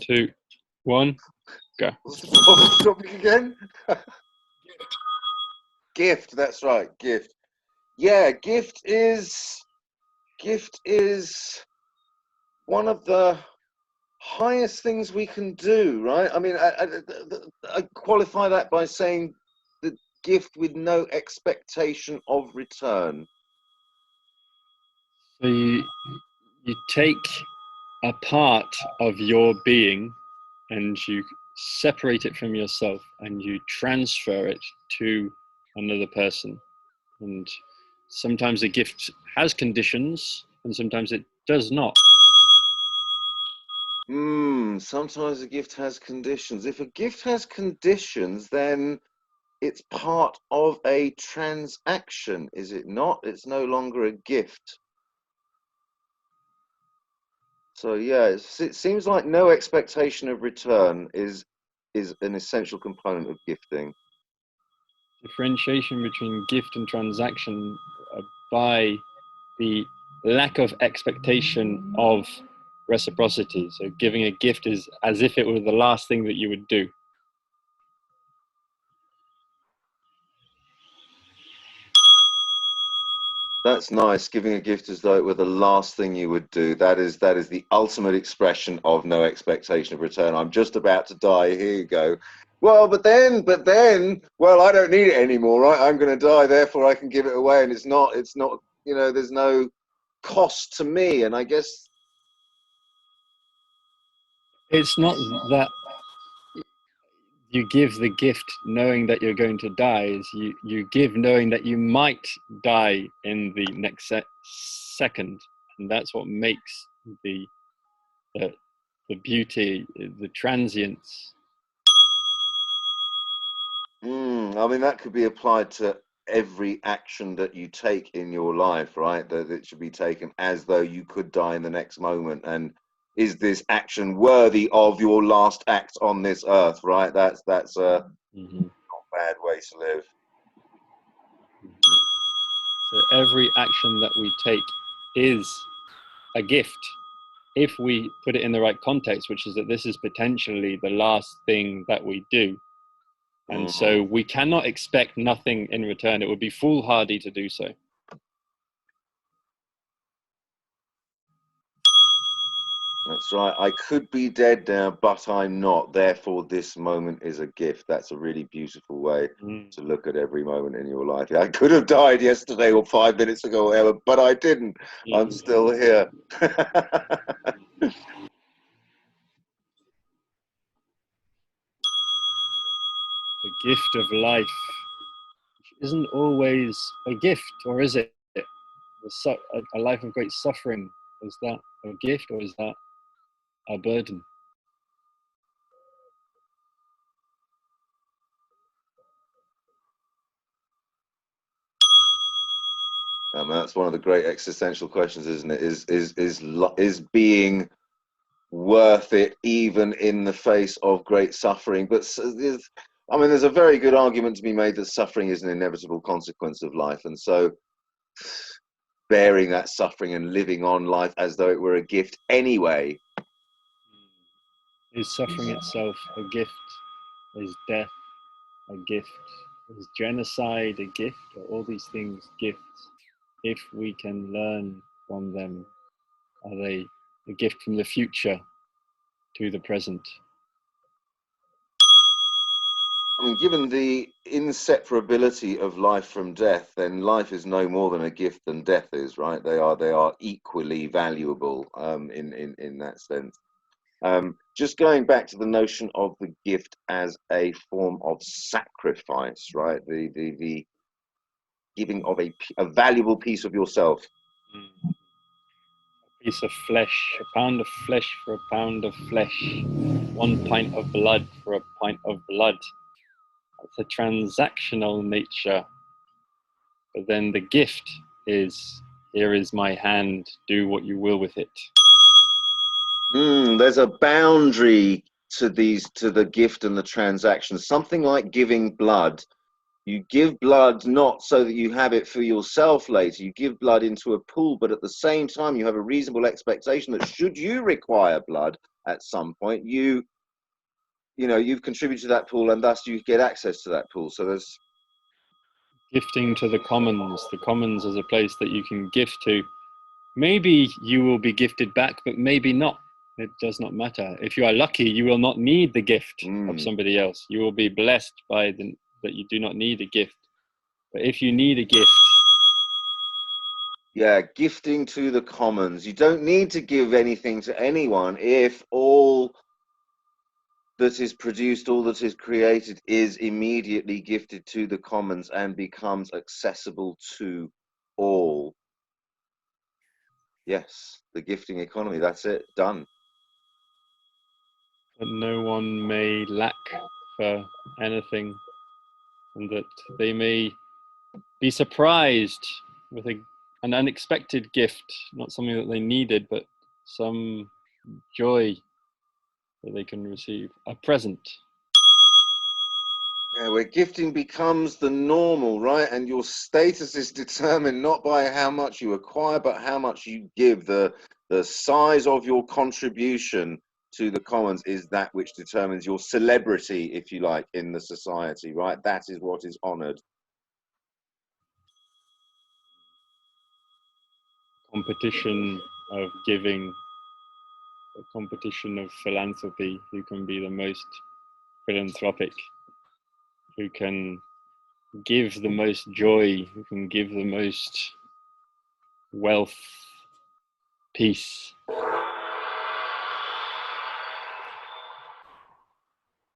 2, 1, go. What's the topic again? Gift, that's right, gift. Yeah, gift is one of the highest things we can do, right? I mean, I qualify that by saying the gift with no expectation of return. So you take a part of your being and you separate it from yourself and you transfer it to another person. And sometimes a gift has conditions and sometimes it does not. Sometimes a gift has conditions. If a gift has conditions, then it's part of a transaction, is it not? It's no longer a gift. So yeah, it seems like no expectation of return is an essential component of gifting. Differentiation between gift and transaction by the lack of expectation of reciprocity. So giving a gift is as if it were the last thing that you would do. That's nice. Giving a gift as though it were the last thing you would do. That is the ultimate expression of no expectation of return. I'm just about to die. Here you go. Well, but then, well, I don't need it anymore, right? I'm going to die, therefore I can give it away, and it's not, you know, there's no cost to me, and I guess It's not that you give the gift knowing that you're going to die, is you give knowing that you might die in the next second, and that's what makes the beauty, the transience. I mean, that could be applied to every action that you take in your life, right? That it should be taken as though you could die in the next moment. And is this action worthy of your last act on this earth, right? That's a not bad way to live. So every action that we take is a gift if we put it in the right context, which is that this is potentially the last thing that we do. And so we cannot expect nothing in return. It would be foolhardy to do so. That's right. I could be dead now, but I'm not. Therefore, this moment is a gift. That's a really beautiful way to look at every moment in your life. I could have died yesterday or 5 minutes ago or whatever, but I didn't. I'm still here. The gift of life isn't always a gift, or is it? A life of great suffering, is that a gift or is that a burden? That's one of the great existential questions, isn't it? Is being worth it even in the face of great suffering? But I mean, there's a very good argument to be made that suffering is an inevitable consequence of life, and so bearing that suffering and living on life as though it were a gift anyway. Is suffering itself a gift? Is death a gift? Is genocide a gift? Are all these things gifts? If we can learn from them, are they a gift from the future to the present? I mean, given the inseparability of life from death, then life is no more than a gift than death is, right? They are equally valuable in that sense. Just going back to the notion of the gift as a form of sacrifice, right? The giving of a valuable piece of yourself. A piece of flesh, a pound of flesh for a pound of flesh, 1 pint of blood for a pint of blood. It's a transactional nature. But then the gift is, here is my hand, do what you will with it. There's a boundary to the gift and the transaction. Something like giving blood You give blood not so that you have it for yourself later. You give blood into a pool, but at the same time, you have a reasonable expectation that should you require blood at some point, you've contributed to that pool, and thus you get access to that pool. So there's gifting to the commons. The commons is a place that you can gift to. Maybe you will be gifted back, but maybe not. It does not matter. If you are lucky, you will not need the gift of somebody else. You will be blessed by that you do not need a gift. But if you need a gift, yeah, gifting to the commons. You don't need to give anything to anyone if all that is produced, all that is created is immediately gifted to the commons and becomes accessible to all. Yes, the gifting economy, that's it, done. that no one may lack for anything, and that they may be surprised with an unexpected gift, not something that they needed, but some joy that they can receive, a present. Yeah, where gifting becomes the normal, right? And your status is determined not by how much you acquire, but how much you give. The size of your contribution to the commons is that which determines your celebrity, if you like, in the society, right? That is what is honored. Competition of giving, a competition of philanthropy, who can be the most philanthropic, who can give the most joy, who can give the most wealth, peace,